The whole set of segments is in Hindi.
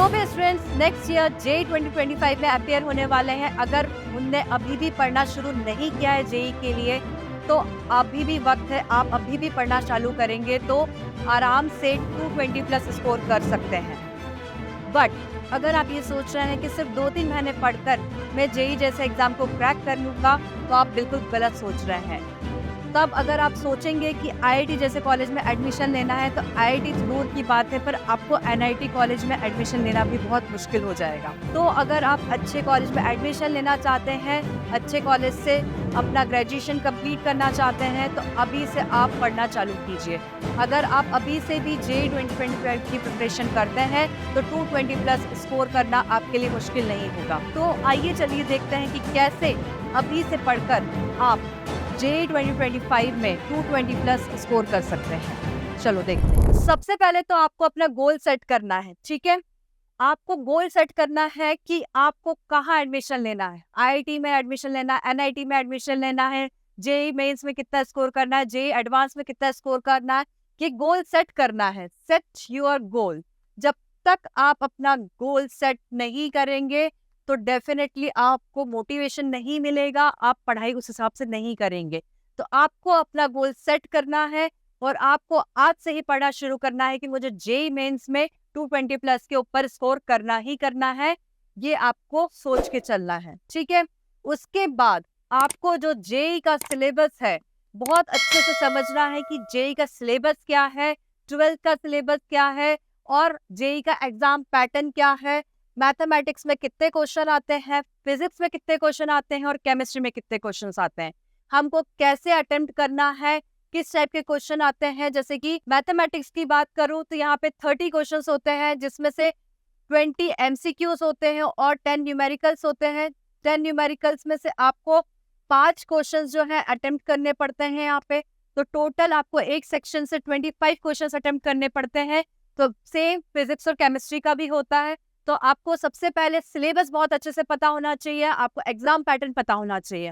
भी स्टूडेंट्स नेक्स्ट ईयर जेई 2025 में अपेयर होने वाले हैं, अगर उनने अभी भी पढ़ना शुरू नहीं किया है जेई के लिए, तो अभी भी वक्त है। आप अभी भी पढ़ना चालू करेंगे तो आराम से 220 प्लस स्कोर कर सकते हैं। बट अगर आप ये सोच रहे हैं कि सिर्फ 2-3 महीने पढ़कर मैं जेई जैसे एग्जाम को क्रैक कर लूँगा, तो आप बिल्कुल गलत सोच रहे हैं। तब अगर आप सोचेंगे कि आईआईटी जैसे कॉलेज में एडमिशन लेना है, तो आईआईटी दूर की बात है, पर आपको एनआईटी कॉलेज में एडमिशन लेना भी बहुत मुश्किल हो जाएगा। तो अगर आप अच्छे कॉलेज में एडमिशन लेना चाहते हैं, अच्छे कॉलेज से अपना ग्रेजुएशन कंप्लीट करना चाहते हैं, तो अभी से आप पढ़ना चालू कीजिए। अगर आप अभी से भी जेईई 2025 की प्रिपरेशन करते हैं, तो 220 प्लस स्कोर करना आपके लिए मुश्किल नहीं होगा। तो आइए चलिए देखते हैं कि कैसे अभी से पढ़कर आप जेईई 2025 में 220 प्लस स्कोर कर सकते हैं। चलो देखते हैं। सबसे पहले तो आपको अपना गोल सेट करना है, ठीक है। आपको गोल सेट करना है कि आपको कहाँ एडमिशन लेना है। आईआईटी में एडमिशन लेना है, एनआईटी में एडमिशन लेना है, जेईई मेंस में कितना स्कोर करना है, जेईई एडवांस में कितना स्कोर करना है, ये गोल सेट करना है। Set your goal. जब तक आप अपना गोल सेट नहीं करेंगे, तो डेफिनेटली आपको मोटिवेशन नहीं मिलेगा, आप पढ़ाई उस हिसाब से नहीं करेंगे। तो आपको अपना गोल सेट करना है और आपको आज से ही पढ़ना शुरू करना है कि मुझे जेईई मेंस में 220 प्लस के ऊपर स्कोर करना ही करना है। ये आपको सोच के चलना है, ठीक है। उसके बाद आपको जो जेईई का सिलेबस है, बहुत अच्छे से समझना है कि जेईई का सिलेबस क्या है, 12th का सिलेबस क्या है और जेईई का एग्जाम पैटर्न क्या है। मैथमेटिक्स में कितने क्वेश्चन आते हैं, फिजिक्स में कितने क्वेश्चन आते हैं और केमिस्ट्री में कितने क्वेश्चन आते हैं। हमको कैसे अटेम्प्ट करना है, किस टाइप के क्वेश्चन आते हैं। जैसे कि मैथमेटिक्स की बात करूं तो यहाँ पे 30 क्वेश्चंस होते हैं, जिसमें से 20 एमसीक्यूज होते हैं और 10 न्यूमेरिकल्स होते हैं। 10 न्यूमेरिकल्स में से आपको 5 क्वेश्चन जो है अटेम्प्ट करने पड़ते हैं यहाँ पे। तो टोटल आपको एक सेक्शन से 25 क्वेश्चन अटेम्प्ट करने पड़ते हैं। तो सेम फिजिक्स और केमिस्ट्री का भी होता है। तो आपको सबसे पहले सिलेबस बहुत अच्छे से पता होना चाहिए, आपको एग्जाम पैटर्न पता होना चाहिए।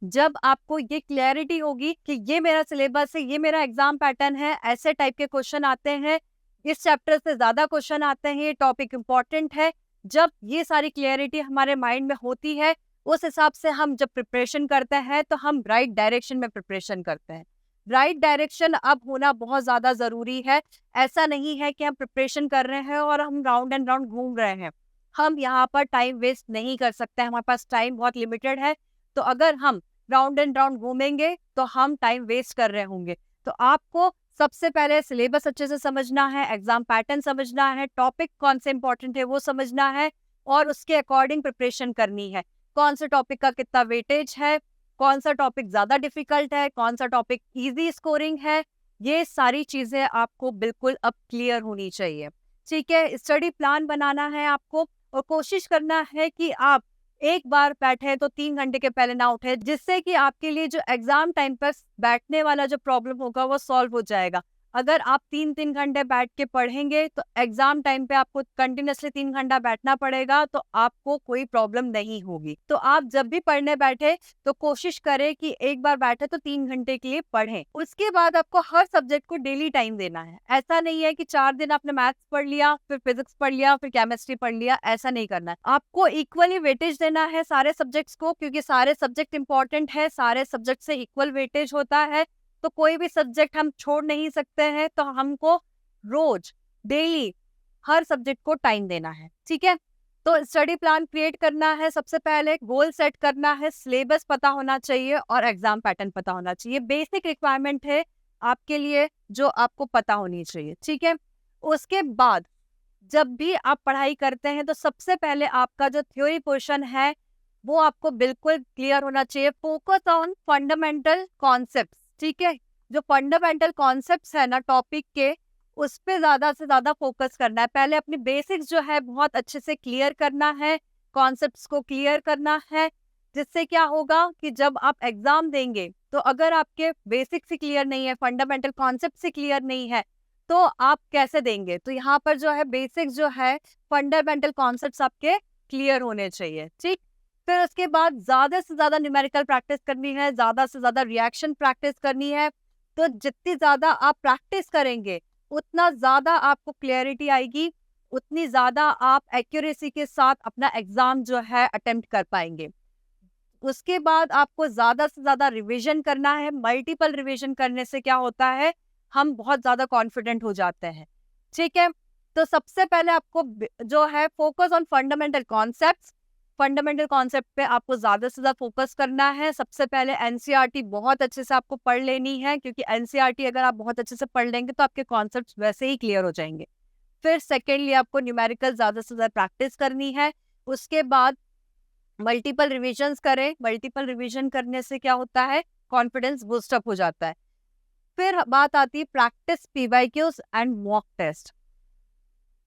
जब आपको ये क्लैरिटी होगी कि ये मेरा सिलेबस है, ये मेरा एग्जाम पैटर्न है, ऐसे टाइप के क्वेश्चन आते हैं, इस चैप्टर से ज्यादा क्वेश्चन आते हैं, ये टॉपिक इंपॉर्टेंट है। जब ये सारी क्लैरिटी हमारे माइंड में होती है, उस हिसाब से हम जब प्रिपरेशन करते हैं, तो हम राइट डायरेक्शन में प्रिपरेशन करते हैं। राइट डायरेक्शन अब होना बहुत ज्यादा जरूरी है। ऐसा नहीं है कि हम प्रिपरेशन कर रहे हैं और हम राउंड एंड राउंड घूम रहे हैं। हम यहाँ पर टाइम वेस्ट नहीं कर सकते, हमारे पास टाइम बहुत लिमिटेड है। तो अगर हम राउंड एंड राउंड घूमेंगे तो हम टाइम वेस्ट कर रहे होंगे। तो आपको सबसे पहले सिलेबस अच्छे से समझना है, एग्जाम पैटर्न समझना है, टॉपिक कौन से इंपॉर्टेंट है वो समझना है और उसके अकॉर्डिंग प्रिपरेशन करनी है। कौन से टॉपिक का कितना वेटेज है, कौन सा टॉपिक ज्यादा डिफिकल्ट है, कौन सा टॉपिक इजी स्कोरिंग है, ये सारी चीजें आपको बिल्कुल अब क्लियर होनी चाहिए, ठीक है। स्टडी प्लान बनाना है आपको और कोशिश करना है कि आप एक बार बैठे तो 3 घंटे के पहले ना उठे, जिससे कि आपके लिए जो एग्जाम टाइम पर बैठने वाला जो प्रॉब्लम होगा वो सॉल्व हो जाएगा। अगर आप 3-3 घंटे बैठ के पढ़ेंगे तो एग्जाम टाइम पे आपको कंटिन्यूअसली 3 घंटा बैठना पड़ेगा, तो आपको कोई प्रॉब्लम नहीं होगी। तो आप जब भी पढ़ने बैठे तो कोशिश करें कि एक बार बैठे तो 3 घंटे के लिए पढ़ें। उसके बाद आपको हर सब्जेक्ट को डेली टाइम देना है। ऐसा नहीं है कि 4 दिन आपने मैथ्स पढ़ लिया, फिर फिजिक्स पढ़ लिया, फिर केमिस्ट्री पढ़ लिया, ऐसा नहीं करना है। आपको इक्वली वेटेज देना है सारे सब्जेक्ट्स को, क्योंकि सारे सब्जेक्ट इंपॉर्टेंट है, सारे सब्जेक्ट से इक्वल वेटेज होता है। तो कोई भी सब्जेक्ट हम छोड़ नहीं सकते हैं, तो हमको रोज डेली हर सब्जेक्ट को टाइम देना है, ठीक है। तो स्टडी प्लान क्रिएट करना है, सबसे पहले गोल सेट करना है, सिलेबस पता होना चाहिए और एग्जाम पैटर्न पता होना चाहिए। बेसिक रिक्वायरमेंट है आपके लिए जो आपको पता होनी चाहिए, ठीक है। उसके बाद जब भी आप पढ़ाई करते हैं तो सबसे पहले आपका जो थ्योरी पोर्शन है वो आपको बिल्कुल क्लियर होना चाहिए। फोकस ऑन फंडामेंटल कॉन्सेप्ट्स, ठीक है। जो फंडामेंटल कॉन्सेप्ट्स है ना टॉपिक के, उस पे ज्यादा से ज्यादा फोकस करना है। पहले अपनी बेसिक्स जो है बहुत अच्छे से क्लियर करना है, कॉन्सेप्ट्स को क्लियर करना है, जिससे क्या होगा कि जब आप एग्जाम देंगे तो अगर आपके बेसिक्स ही क्लियर नहीं है, फंडामेंटल कॉन्सेप्ट ही क्लियर नहीं है, तो आप कैसे देंगे। तो यहाँ पर जो है बेसिक्स जो है, फंडामेंटल कॉन्सेप्ट्स आपके क्लियर होने चाहिए, ठीक। फिर उसके बाद ज्यादा से ज्यादा न्यूमेरिकल प्रैक्टिस करनी है, ज्यादा से ज्यादा रिएक्शन प्रैक्टिस करनी है। तो जितनी ज्यादा आप प्रैक्टिस करेंगे उतना ज्यादा आपको क्लैरिटी आएगी, उतनी ज़्यादा आप एक्यूरेसी के साथ अपना एग्ज़ाम जो है अटेम्प्ट कर पाएँगे। उसके बाद आपको ज़्यादा से ज़्यादा रिविज़न करना है। मल्टीपल रिविज़न करने से क्या होता है, हम बहुत ज़्यादा कॉन्फिडेंट हो जाते हैं। ठीक है? तो सबसे पहले आपको जो है focus on fundamental concepts. Fundamental concept पे आपको ज़्यादा से ज़्यादा फोकस करना है। सबसे पहले एनसीईआरटी बहुत अच्छे से आपको पढ़ लेनी है, क्योंकि एनसीईआरटी अगर आप बहुत अच्छे से पढ़ लेंगे तो आपके कॉन्सेप्ट्स वैसे ही क्लियर हो जाएँगे। फिर सेकेंडली आपको न्यूमेरिकल ज़्यादा से ज़्यादा प्रैक्टिस करनी है। उसके बाद मल्टीपल रिविजन्स करें। मल्टीपल रिविजन करने से क्या होता है, कॉन्फिडेंस बूस्ट अप हो जाता है। फिर बात आती है practice PYQs and mock test.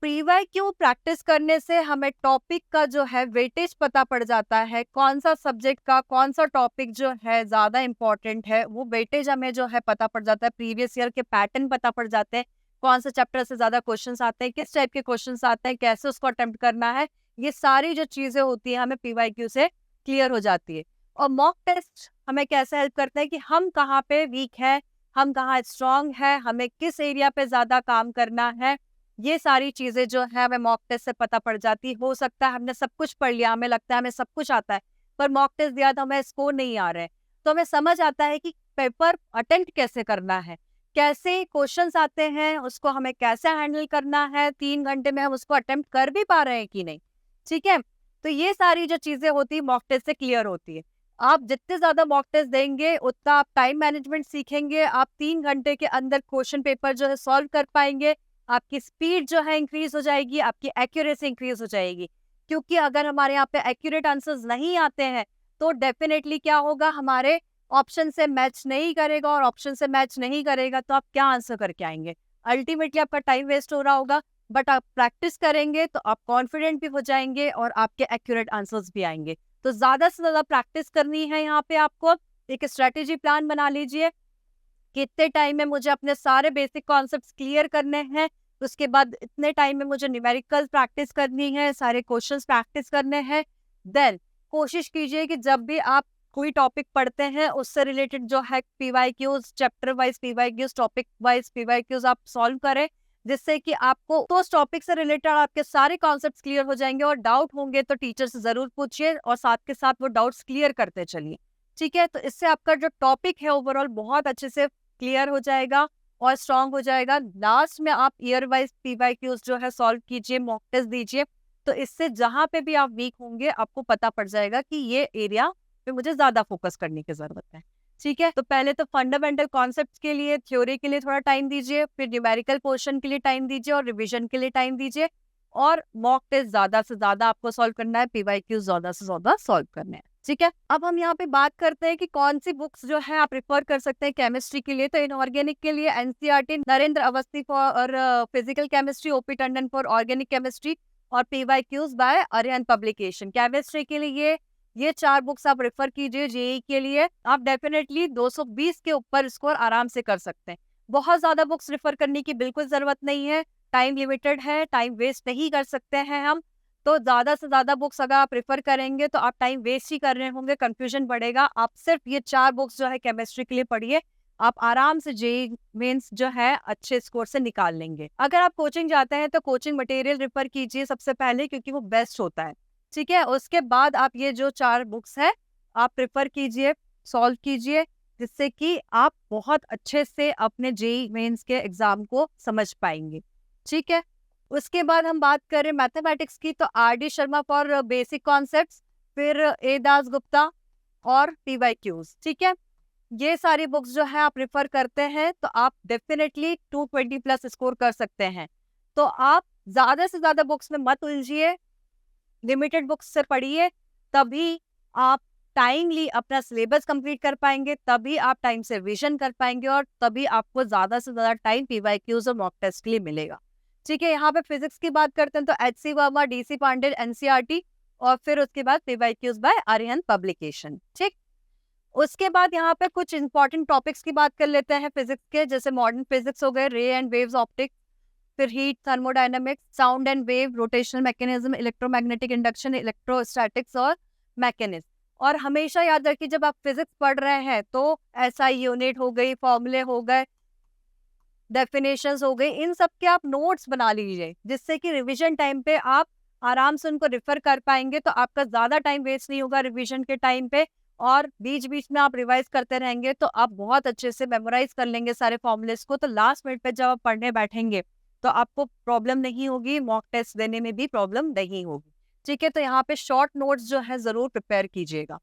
PYQ practice करने से हमें टॉपिक का जो है वेटेज पता पड़ जाता है, कौन सा सब्जेक्ट का कौन सा टॉपिक जो है ज्यादा इंपॉर्टेंट है, वो वेटेज हमें जो है पता पड़ जाता है। प्रीवियस ईयर के पैटर्न पता पड़ जाते हैं, कौन से चैप्टर से ज्यादा क्वेश्चंस आते हैं, किस टाइप के क्वेश्चंस आते हैं, कैसे उसको अटेम्प्ट करना है। ये सारी जो चीजें होती है हमें पीवाईक्यू से क्लियर हो जाती है। और मॉक टेस्ट हमें कैसे हेल्प करते हैं कि हम कहाँ पे वीक है, हम कहाँ स्ट्रांग है, हमें किस एरिया पे ज्यादा काम करना है। ये सारी चीजें जो है हमें मॉक टेस्ट से पता पड़ जाती। हो सकता है हमने सब कुछ पढ़ लिया, हमें लगता है हमें सब कुछ आता है, पर मॉक टेस्ट दिया तो हमें स्कोर नहीं आ रहे हैं, तो हमें समझ आता है कि पेपर अटेम्प्ट कैसे करना है, कैसे क्वेश्चंस आते हैं, उसको हमें कैसे हैंडल करना है, 3 घंटे में हम उसको अटेम्प्ट कर भी पा रहे हैं कि नहीं। ठीक है, तो ये सारी जो चीजें होती है मॉक टेस्ट से क्लियर होती है। आप जितने ज्यादा मॉक टेस्ट देंगे उतना आप टाइम मैनेजमेंट सीखेंगे, आप 3 घंटे के अंदर क्वेश्चन पेपर जो है सॉल्व कर पाएंगे, आपकी स्पीड जो है इंक्रीज हो जाएगी, आपकी एक्यूरेसी इंक्रीज हो जाएगी। क्योंकि अगर हमारे यहाँ पे एक्यूरेट आंसर्स नहीं आते हैं तो डेफिनेटली क्या होगा, हमारे ऑप्शन से मैच नहीं करेगा, और ऑप्शन से मैच नहीं करेगा तो आप क्या आंसर करके आएंगे, अल्टीमेटली आपका टाइम वेस्ट हो रहा होगा। बट आप प्रैक्टिस करेंगे तो आप कॉन्फिडेंट भी हो जाएंगे और आपके एक्यूरेट आंसर्स भी आएंगे। तो ज्यादा से ज्यादा प्रैक्टिस करनी है। यहाँ पे आपको एक स्ट्रेटेजी प्लान बना लीजिए, कितने टाइम में मुझे अपने सारे बेसिक कॉन्सेप्ट्स क्लियर करने हैं, उसके बाद इतने टाइम में मुझे न्यूमेरिकल प्रैक्टिस करनी है, सारे क्वेश्चंस प्रैक्टिस करने हैं। देन कोशिश कीजिए कि जब भी आप कोई टॉपिक पढ़ते हैं उससे रिलेटेड जो है PYQs, chapter wise PYQs, topic wise PYQs आप सॉल्व करें, जिससे कि आपको तो उस टॉपिक से रिलेटेड आपके सारे कॉन्सेप्ट्स क्लियर हो जाएंगे। और डाउट होंगे तो टीचर से जरूर पूछिए और साथ के साथ वो डाउट्स क्लियर करते चलिए। ठीक है, तो इससे आपका जो टॉपिक है ओवरऑल बहुत अच्छे से क्लियर हो जाएगा और स्ट्रांग हो जाएगा। लास्ट में आप ईयर वाइज पीवाईक्यूज जो है सॉल्व कीजिए, मॉक टेस्ट दीजिए, तो इससे जहां पे भी आप वीक होंगे आपको पता पड़ जाएगा कि ये एरिया पे मुझे ज्यादा फोकस करने की जरूरत है। ठीक है, तो पहले तो फंडामेंटल कॉन्सेप्ट्स के लिए, थ्योरी के लिए थोड़ा टाइम दीजिए, फिर न्यूमेरिकल पोर्शन के लिए टाइम दीजिए और रिविजन के लिए टाइम दीजिए, और मॉक टेस्ट ज्यादा से ज्यादा आपको सॉल्व करना है, पीवाईक्यूज ज्यादा से ज्यादा सॉल्व करने हैं। ठीक है, अब हम यहाँ पे बात करते हैं कि कौन सी बुक्स जो है आप रेफर कर सकते हैं केमिस्ट्री के लिए। तो इनऑर्गेनिक के लिए NCERT, Narendra Awasthi for physical chemistry, OP Tandon for organic chemistry, और PYQs by Arihant publication. Chemistry के लिए ये 4 बुक्स आप रेफर कीजिए। जेई के लिए आप डेफिनेटली 220 के ऊपर स्कोर आराम से कर सकते हैं। बहुत ज्यादा बुक्स रेफर करने की बिल्कुल जरूरत नहीं है, टाइम लिमिटेड है, टाइम वेस्ट नहीं कर सकते हैं हम। तो ज्यादा से ज्यादा बुक्स अगर आप प्रेफर करेंगे तो आप टाइम वेस्ट ही कर रहे होंगे, कंफ्यूजन बढ़ेगा। आप सिर्फ ये 4 बुक्स जो है केमिस्ट्री के लिए पढ़िए, आप आराम से जेईई मेंस जो है अच्छे स्कोर से निकाल लेंगे। अगर आप कोचिंग जाते हैं तो कोचिंग मटेरियल रेफर कीजिए सबसे पहले, क्योंकि वो बेस्ट होता है। ठीक है, उसके बाद आप ये जो 4 बुक्स है आप प्रेफर कीजिए, सॉल्व कीजिए, जिससे कि आप बहुत अच्छे से अपने जेईई मेंस के एग्जाम को समझ पाएंगे। ठीक है, उसके बाद हम बात करें मैथमेटिक्स की, तो R D Sharma for basic concepts, फिर ए दास गुप्ता और पीवाईक्यूज। ठीक है, ये सारी बुक्स जो है आप रेफर करते हैं तो आप डेफिनेटली 220 प्लस स्कोर कर सकते हैं। तो आप ज्यादा से ज्यादा बुक्स में मत उलझिए, लिमिटेड बुक्स से पढ़िए, तभी आप टाइमली अपना सिलेबस कंप्लीट कर पाएंगे, तभी आप टाइम से रिवीजन कर पाएंगे, और तभी आपको ज्यादा से ज्यादा टाइम पीवाईक्यूज और मॉक टेस्ट के लिए मिलेगा। ठीक है, यहाँ पे फिजिक्स की बात करते हैं तो एच.सी. वर्मा, डी.सी. पांडे, एनसीईआरटी, और फिर उसके बाद पीवाईक्यूज बाय अरिहंत पब्लिकेशन। ठीक, उसके बाद यहाँ पे कुछ इंपॉर्टेंट टॉपिक्स की बात कर लेते हैं फिजिक्स के, जैसे मॉडर्न फिजिक्स हो गए, रे एंड वेव्स ऑप्टिक्स, फिर heat, thermodynamics, sound and wave, rotational mechanism, electromagnetic induction, electrostatics और मैकेनिज्म। और हमेशा याद रखिए जब आप फिजिक्स पढ़ रहे हैं तो एसआई यूनिट हो गई, फॉर्मूले हो गए, डेफिनेशंस हो गई, इन सब के आप नोट्स बना लीजिए, जिससे कि रिवीजन टाइम पे आप आराम से उनको रेफर कर पाएंगे, तो आपका ज़्यादा टाइम वेस्ट नहीं होगा रिवीजन के टाइम पे, और बीच-बीच में आप रिवाइज करते रहेंगे तो आप बहुत अच्छे से मेमोराइज कर लेंगे सारे फॉर्मूलेस को, तो लास्ट मिनट पे जब आप पढ़ने बैठेंगे तो आपको प्रॉब्लम नहीं होगी, मॉक टेस्ट देने में भी प्रॉब्लम नहीं होगी। ठीक है, तो यहाँ पे शॉर्ट नोट्स जो है ज़रूर प्रिपेयर कीजिएगा।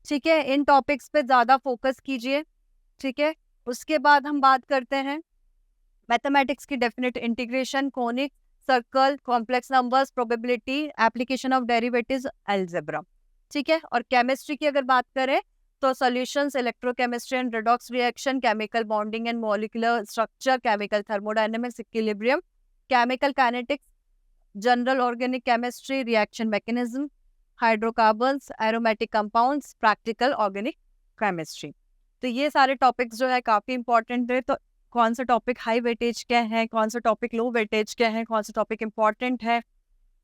ठीक है, इन टॉपिक्स पे ज़्यादा फोकस कीजिए। ठीक है, उसके बाद हम बात करते हैं मैथमेटिक्स की definite integration, conic, circle, complex numbers, probability, application of derivatives, algebra. ठीक है, और केमिस्ट्री की अगर बात करें तो solutions, electrochemistry and redox reaction, chemical bonding and molecular structure, chemical thermodynamics, equilibrium, chemical kinetics, general organic chemistry, reaction mechanism, hydrocarbons, aromatic compounds, practical organic chemistry. तो ये सारे टॉपिक्स जो है काफ़ी इंपॉर्टेंट है। तो कौन सा टॉपिक हाई वेटेज के हैं, कौन सा टॉपिक लो वेटेज के हैं, कौन सा टॉपिक इम्पॉर्टेंट है,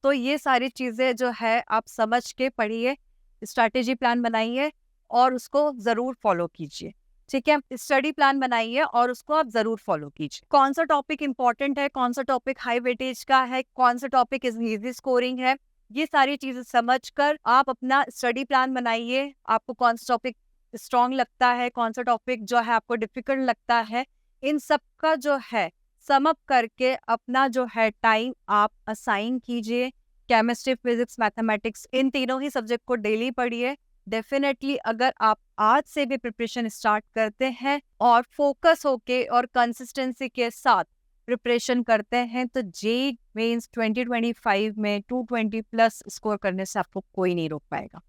तो ये सारी चीज़ें जो है आप समझ के पढ़िए, स्ट्रैटेजी प्लान बनाइए और उसको ज़रूर फॉलो कीजिए। ठीक है, स्टडी प्लान बनाइए और उसको आप ज़रूर फॉलो कीजिए। कौन सा टॉपिक इम्पॉर्टेंट है, कौन सा टॉपिक हाई वेटेज का है, कौन सा टॉपिक इजी स्कोरिंग है, ये सारी चीज़ें समझकर आप अपना स्टडी प्लान बनाइए। आपको कौन सा टॉपिक स्ट्रॉन्ग लगता है, कौन सा टॉपिक जो है आपको डिफिकल्ट लगता है, इन सब का जो है सम अप करके अपना जो है टाइम आप असाइन कीजिए। केमिस्ट्री, फिजिक्स, मैथमेटिक्स, इन तीनों ही सब्जेक्ट को डेली पढ़िए। डेफिनेटली अगर आप आज से भी प्रिपरेशन स्टार्ट करते हैं और फोकस होके और कंसिस्टेंसी के साथ प्रिपरेशन करते हैं तो जेईई मेंस 2025 में 220 प्लस स्कोर करने से आपको कोई नहीं रोक पाएगा।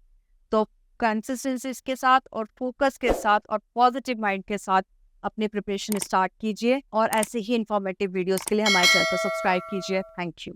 तो कंसिस्टेंसी के साथ और फोकस के साथ और पॉजिटिव माइंड के साथ अपनी प्रिपरेशन स्टार्ट कीजिए और ऐसे ही इंफॉर्मेटिव वीडियोस के लिए हमारे चैनल को सब्सक्राइब कीजिए। Thank you.